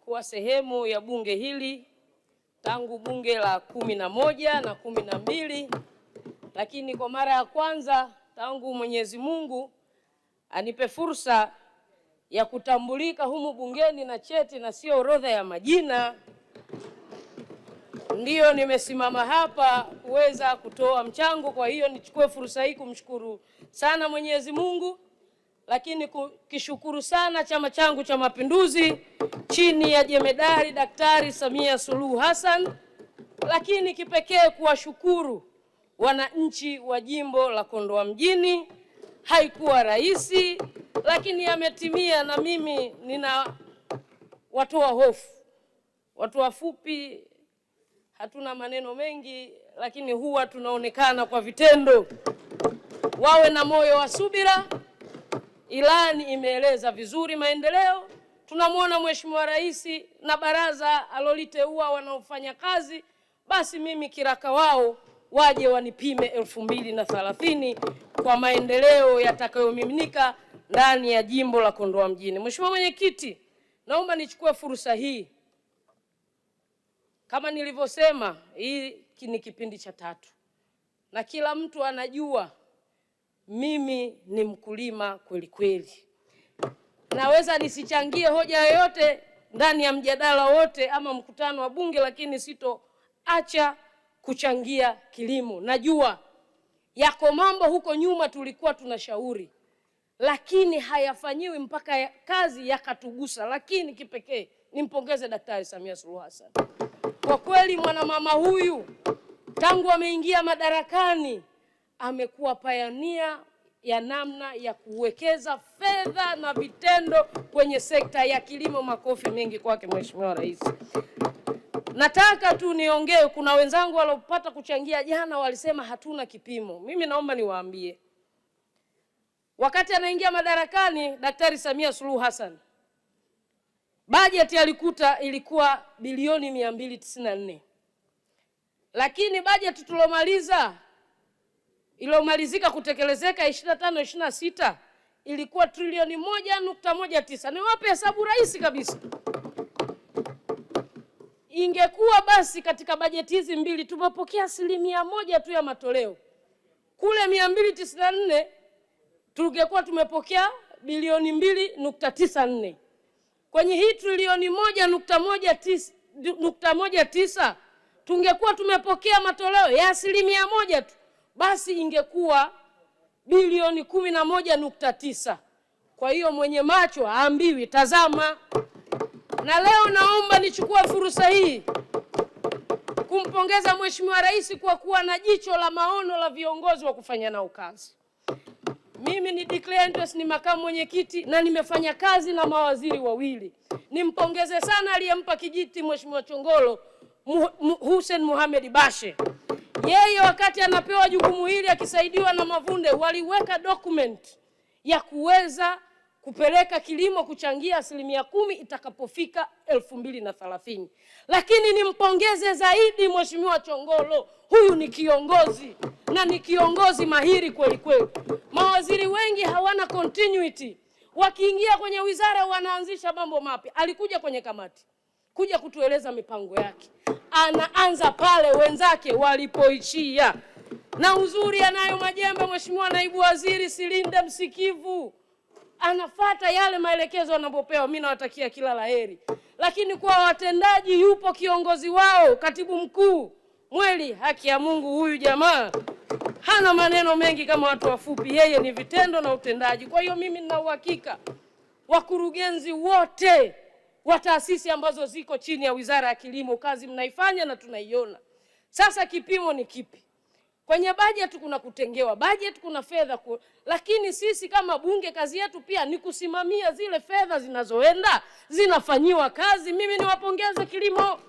Kuwa sehemu ya bunge hili tangu bunge la 11 na 12, lakini kwa mara ya kwanza tangu Mwenyezi Mungu anipe fursa ya kutambulika humu bungeni na cheti na sio orodha ya majina, ndiyo nimesimama hapa kuweza kutoa mchango. Kwa hiyo nichukue fursa hii kumshukuru sana Mwenyezi Mungu, lakini kishukuru sana chama changu cha Mapinduzi chini ya Jemedari Daktari Samia Suluhu Hassan, lakini kipekee kuwashukuru wananchi wa jimbo la Kondoa Mjini. Haikuwa rahisi, lakini yametimia, na mimi nina watoa hofu. Watu wafupi hatuna maneno mengi, lakini huwa tunaonekana kwa vitendo. Wawe na moyo wa subira. Ilani imeeleza vizuri maendeleo. Tunamwona Mheshimiwa Rais na baraza aloliteua wanaofanya kazi, basi mimi kiraka wao waje wanipime 2030 kwa maendeleo yatakayomiminika ndani ya jimbo la Kondoa Mjini. Mheshimiwa Mwenyekiti, naomba nichukue fursa hii. Kama nilivyosema, hii ni kipindi cha 3. Na kila mtu anajua mimi ni mkulima kweli kweli. Naweza nisichangie hoja yoyote ndani ya mjadala wote ama mkutano wa bunge, lakini sitoacha kuchangia kilimo. Najua yako mambo huko nyuma tulikuwa tunashauri, lakini hayafanyiwi mpaka kazi yakatugusa. Lakini kipekee nimpongeze Daktari Samia Suluhu Hassan. Kwa kweli mwanamama huyu tangu ameingia madarakani amekuwa pioneer ya namna ya kuwekeza fedha na vitendo kwenye sekta ya kilimo. Makofi mengi kwake Mheshimiwa Rais. Nataka tu niongee, kuna wenzangu walopata kuchangia jana walisema hatuna kipimo. Mimi naomba niwaambie, wakati anaingia madarakani Daktari Samia Suluhu Hassan, bajeti alikuta ilikuwa bilioni 294. Lakini bajeti ilomalizika kutekelezeka 25-26 ilikuwa trilioni 1.19. Niwape hesabu rahisi kabisa. Ingekuwa basi katika bajeti hizi mbili tumepokea 1% tu ya matoleo, kule 294 tungekuwa tumepokea bilioni 2.94. Kwenye hii trilioni 1.19 tungekuwa tumepokea matoleo ya 1% tu, basi ingekuwa bilioni 11.9. Kwa hiyo mwenye macho haambiwi tazama. Na leo naomba nichukue fursa hii kumpongeza Mheshimiwa Rais kwa kuwa na jicho la maono la viongozi wa kufanya nao kazi. Mimi ni declare interest, ni makamu mwenyekiti na nimefanya kazi na mawaziri wawili. Nimpongeze sana aliyempa kijiti Mheshimiwa Chongolo, Hussein Mohamed Bashe. Yeye wakati anapewa jukumu hili akisaidiwa na Mavunde waliweka document ya kuweza kupeleka kilimo kuchangia 10% itakapofika 2030. Lakini nimpongeze zaidi Mheshimiwa Chongolo, huyu ni kiongozi na ni kiongozi mahiri kweli kweli. Mawaziri wengi hawana continuity. Wakiingia kwenye wizara wanaanzisha mambo mapya. Alikuja kwenye kamati kuja kutueleza mipango yake. Anaanza pale wenzake walipoishia. Na uzuri anayo majembe Mheshimiwa Naibu Waziri Silinde msikivu. Anafuata yale maelekezo anapopewa. Mimi nawatakia kila laheri. Lakini kwa watendaji yupo kiongozi wao, Katibu Mkuu Mweli. Haki ya Mungu, huyu jamaa hana maneno mengi kama watu wafupi, yeye ni vitendo na utendaji. Kwa hiyo mimi nina uhakika wakurugenzi wote wa taasisi ambazo ziko chini ya Wizara ya Kilimo kazi mnaifanya na tunaiona. Sasa kipimo ni kipi? Kwenye bajeti kuna kutengewa bajeti, kuna fedha lakini sisi kama bunge kazi yetu pia ni kusimamia zile fedha zinazoenda zinafanyiwa kazi. Mimi niwapongeze kilimo.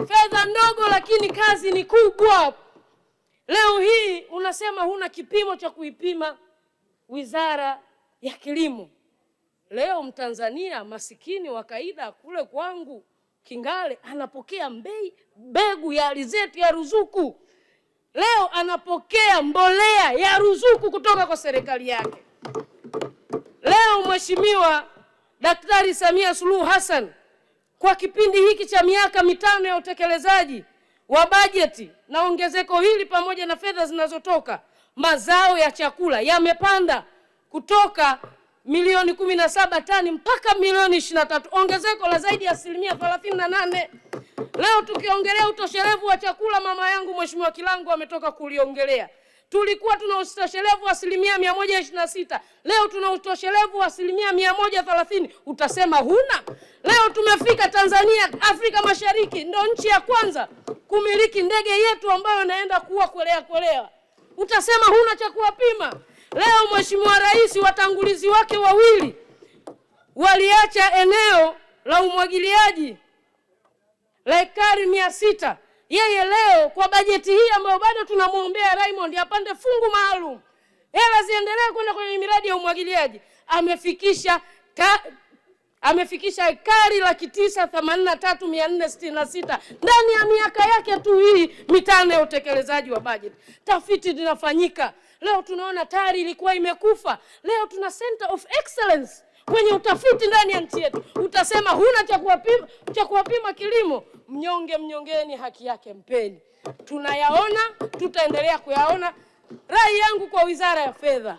Fedha ndogo lakini kazi ni kubwa. Leo hii unasema huna kipimo cha kuipima Wizara ya Kilimo. Leo Mtanzania masikini wa kaida kule kwangu Kingale anapokea mbegu ya alizeti ya ruzuku. Leo anapokea mbolea ya ruzuku kutoka kwa serikali yake. Leo Mheshimiwa Daktari Samia Suluhu Hassan kwa kipindi hiki cha miaka mitano ya utekelezaji wa bajeti na ongezeko hili pamoja na fedha zinazotoka, mazao ya chakula yamepanda kutoka milioni 17 tani mpaka milioni 23, ongezeko la zaidi ya 38%. Leo tukiongelea utoshelevu wa chakula, mama yangu Mheshimiwa Kilango ametoka kuliongelea. Tulikuwa tuna utoshelevu wa 126, leo tuna utoshelevu wa 130. Utasema huna? Leo tumefika Tanzania, Afrika Mashariki ndio nchi ya kwanza kumiliki ndege yetu ambayo inaenda kuwa kolea. Utasema huna cha kuwapima? Leo Mheshimiwa Rais, watangulizi wake wawili waliacha eneo la umwagiliaji la ekari 600. Yeye leo kwa bajeti hii ambayo bado tunamuombea Raymond apande fungu maalum, hela ziendelee kwenda kwenye miradi ya umwagiliaji, amefikisha ekari 983,466 ndani ya miaka yake tu hii mitano ya utekelezaji wa bajeti. Tafiti zinafanyika. Leo tunaona TARI ilikuwa imekufa. Leo tuna Center of Excellence kwenye utafiti ndani ya nchi yetu. Utasema huna cha kuwapima kilimo? Mnyongeni haki yake mpeni. Tunayaona, tutaendelea kuyaona. Rai yangu kwa Wizara ya Fedha,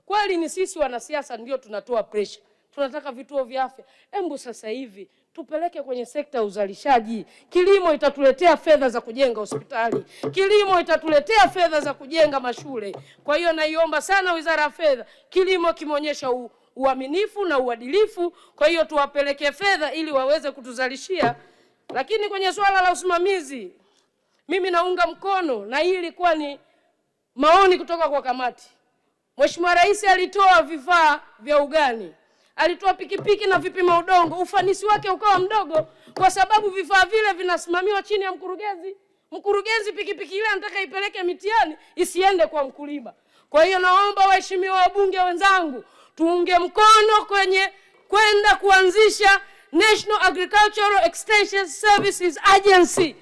kweli ni sisi wanasiasa ndio tunatoa pressure. Tunataka vituo vya afya. Embu sasa hivi tupeleke kwenye sekta ya uzalishaji. Kilimo itatuletea fedha za kujenga hospitali. Kilimo itatuletea fedha za kujenga mashule. Kwa hiyo naiomba sana Wizara ya Fedha, kilimo kimeonyesha uaminifu na uadilifu, kwa hiyo tuwapeleke fedha ili waweze kutuzalishia. Lakini kwenye swala la usimamizi, mimi naunga mkono, na hii ilikuwa ni maoni kutoka kwa kamati. Mheshimiwa Rais alitoa vifaa vya ugani, alitoa pikipiki na vipima udongo. Ufanisi wake ukawa mdogo kwa sababu vifaa vile vinasimamiwa chini ya mkurugenzi. Mkurugenzi pikipiki ile anataka ipeleke mitihani, isiende kwa mkulima. Kwa hiyo naomba waheshimiwa wabunge wenzangu, tuunge mkono kwenye kwenda kuanzisha National Agricultural Extension Services Agency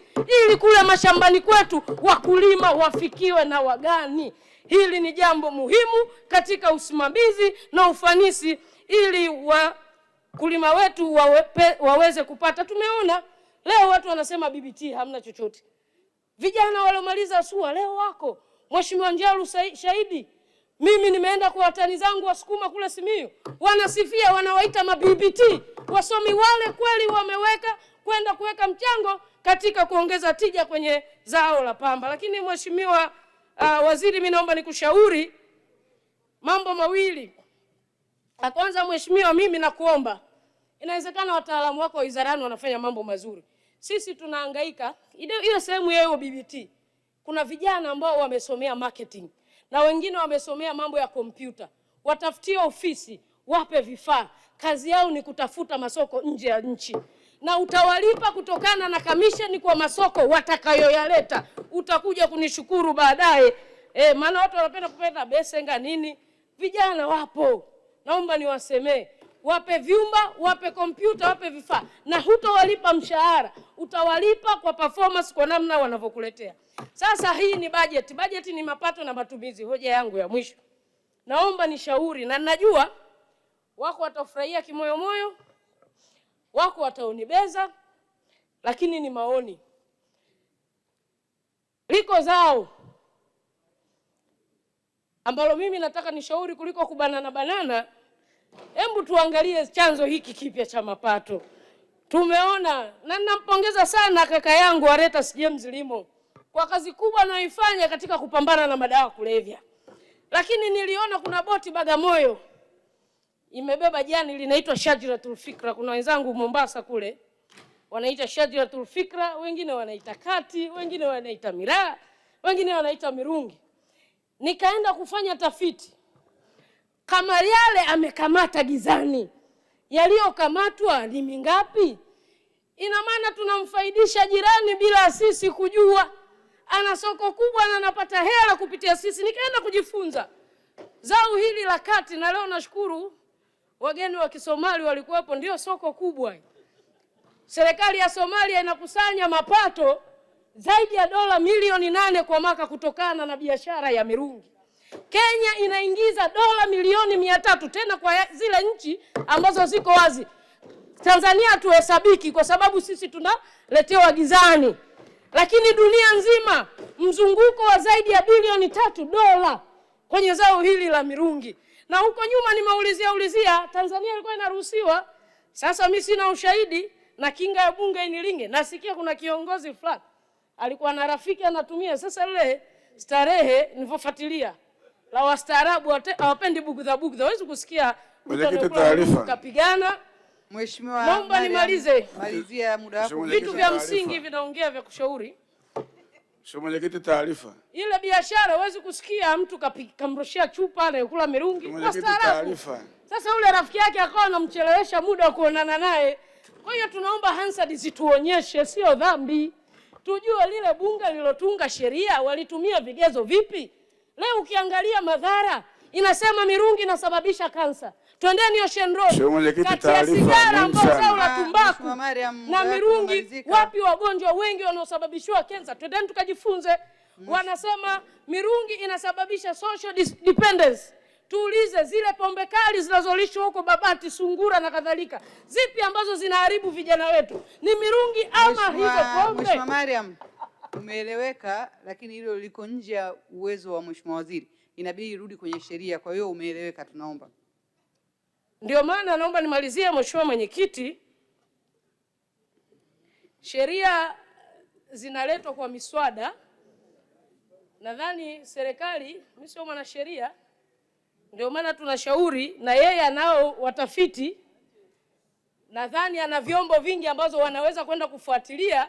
ili kule mashambani kwetu wakulima wafikiwe na wagani. Hili ni jambo muhimu katika usimamizi na ufanisi ili wakulima wetu waweze kupata. Tumeona leo watu wanasema BBT hamna chochote. Vijana waliomaliza SUA leo wako. Mheshimiwa Njalu shahidi. Mimi nimeenda kwa watani zangu Wasukuma kule Simiyu, wanasifia, wanawaita ma-BBT. Wasomi wale kweli wameweka kwenda kuweka mchango katika kuongeza tija kwenye zao la pamba. Lakini Mheshimiwa Waziri, mimi naomba nikushauri mambo mawili. Kwanza Mheshimiwa, mimi nakuomba, inawezekana wataalamu wako wa wizarani wanafanya mambo mazuri. Sisi tunahangaika ile sehemu yao BBT. Kuna vijana ambao wamesomea marketing na wengine wamesomea mambo ya kompyuta. Watafutie ofisi, wape vifaa. Kazi yao ni kutafuta masoko nje ya nchi. Na utawalipa kutokana na kamisheni kwa masoko watakayoyaleta. Utakuja kunishukuru baadaye. Maana watu wanapenda kupenda besenga nini. Vijana wapo. Naomba niwasemee. Wape vyumba, wape kompyuta, wape vifaa. Na hutawalipa mshahara. Utawalipa kwa performance, kwa namna wanavyokuletea. Sasa hii ni bajeti. Bajeti ni mapato na matumizi. Hoja yangu ya mwisho, naomba nishauri, na najua wako watafurahia kimoyomoyo, wako wataonibeza, lakini ni maoni. Liko zao ambalo mimi nataka nishauri kuliko banana. Hebu tuangalie chanzo hiki kipya cha mapato. Tumeona, na ninampongeza sana kaka yangu Aretas James Limo kwa kazi kubwa anayoifanya katika kupambana na madawa kulevya. Lakini niliona kuna boti Bagamoyo imebeba jani linaitwa Shajaratul Fikra. Kuna wenzangu Mombasa kule wanaita Shajaratul Fikra, wengine wanaita kati, wengine wanaita miraa, wengine wanaita mirungi. Nikaenda kufanya tafiti. Kama yale amekamata gizani, yaliyokamatwa ni mingapi? Ina maana tunamfaidisha jirani bila sisi kujua. Ana soko kubwa na anapata hela kupitia sisi. Nikaenda kujifunza zao hili la kati, na leo nashukuru wageni wa Kisomali walikuwepo, ndio soko kubwa. Serikali ya Somalia inakusanya mapato zaidi ya dola milioni 8 kwa mwaka kutokana na biashara ya mirungi. Kenya inaingiza dola milioni 300, tena kwa zile nchi ambazo ziko wazi. Tanzania hatuhesabiki kwa sababu sisi tunaletewa gizani. Lakini dunia nzima mzunguko wa zaidi ya bilioni 3 dola kwenye zao hili la mirungi. Na huko nyuma nimeulizia Tanzania ilikuwa inaruhusiwa. Sasa mimi sina ushahidi na kinga ya bunge inilinge. Nasikia kuna kiongozi fulani alikuwa na rafiki anatumia. Sasa ile starehe nilipofuatilia la wastaarabu hawapendi bugudha. Huwezi kusikia mwenyekiti taarifa kapigana. Mheshimiwa, naomba nimalize. Malizia muda wako. Vitu vya msingi vinaongea vya kushauri. Mwenyekiti taarifa. Ile biashara huwezi kusikia mtu kamrushia chupa na kula mirungi kwa staarabu. Sasa yule rafiki yake akawa anamchelewesha muda wa kuonana naye. Kwa hiyo tunaomba Hansard zituonyeshe, sio dhambi. Tujue lile bunge lilotunga sheria walitumia vigezo vipi? Leo ukiangalia madhara inasema mirungi inasababisha kansa. Twendeni Ocean Road. Kati ya sigara ambazo zao la tumbaku na mirungi, wapi wagonjwa wengi wanaosababishwa kansa? Twendeni tukajifunze. Wanasema mirungi inasababisha social dependence. Tuulize zile pombe kali zinazolishwa huko Babati, Sungura na kadhalika, zipi ambazo zinaharibu vijana wetu? Ni mirungi ama hizo pombe? Mheshimiwa Mariam, umeeleweka, lakini hilo liko nje ya uwezo wa Mheshimiwa Waziri. Inabidi irudi kwenye sheria, kwa hiyo umeeleweka, tunaomba. Ndio maana naomba nimalizie, Mheshimiwa Mwenyekiti. Sheria zinaletwa kwa miswada. Nadhani serikali, mimi sio mwanasheria, ndio maana tunashauri, na yeye anao watafiti. Nadhani ana vyombo vingi ambazo wanaweza kwenda kufuatilia.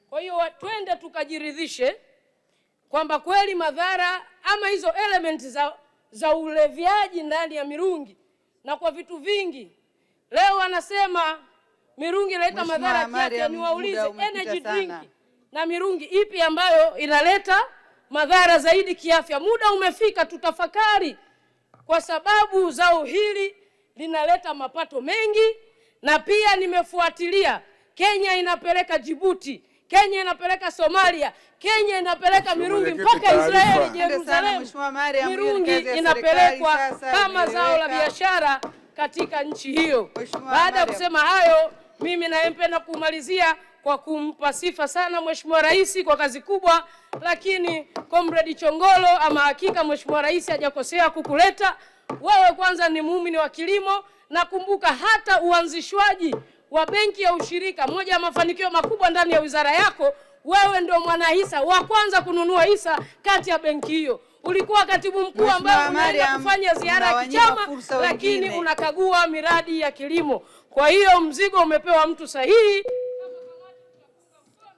Kwa hiyo twende tukajiridhishe kwamba kweli madhara ama hizo elements za uleviaji ndani ya mirungi na kwa vitu vingi. Leo wanasema mirungi inaleta madhara kiafya. Niwaulize, energy drink na mirungi ipi ambayo inaleta madhara zaidi kiafya? Muda umefika tutafakari, kwa sababu zao hili linaleta mapato mengi. Na pia nimefuatilia, Kenya inapeleka Djibouti, Kenya inapeleka Somalia, Kenya inapeleka mirungi mpaka Israeli, Jerusalem. Mirungi inapelekwa kama zao la biashara katika nchi hiyo. Baada ya kusema hayo, mimi naempenda kumalizia kwa kumpa sifa sana Mheshimiwa Rais kwa kazi kubwa. Lakini Comrade Chongolo, ama hakika Mheshimiwa Rais hajakosea kukuleta wewe. Kwanza ni muumini wa kilimo. Nakumbuka hata uanzishwaji wa benki ya ushirika, moja ya mafanikio makubwa ndani ya wizara yako, wewe ndio mwanahisa wa kwanza kununua hisa kati ya benki hiyo. Ulikuwa katibu mkuu ambaye unaenda kufanya ziara ya kichama, lakini unakagua miradi ya kilimo. Kwa hiyo mzigo umepewa mtu sahihi.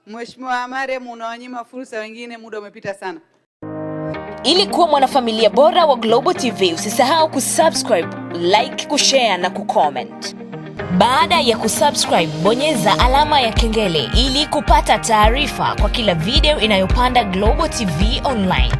Mheshimiwa Mariam, unawanyima fursa wengine, muda umepita sana. Ili kuwa mwanafamilia bora wa Global TV, usisahau kusubscribe, like, kushare na kucomment. Baada ya kusubscribe, bonyeza alama ya kengele ili kupata taarifa kwa kila video inayopanda Global TV Online.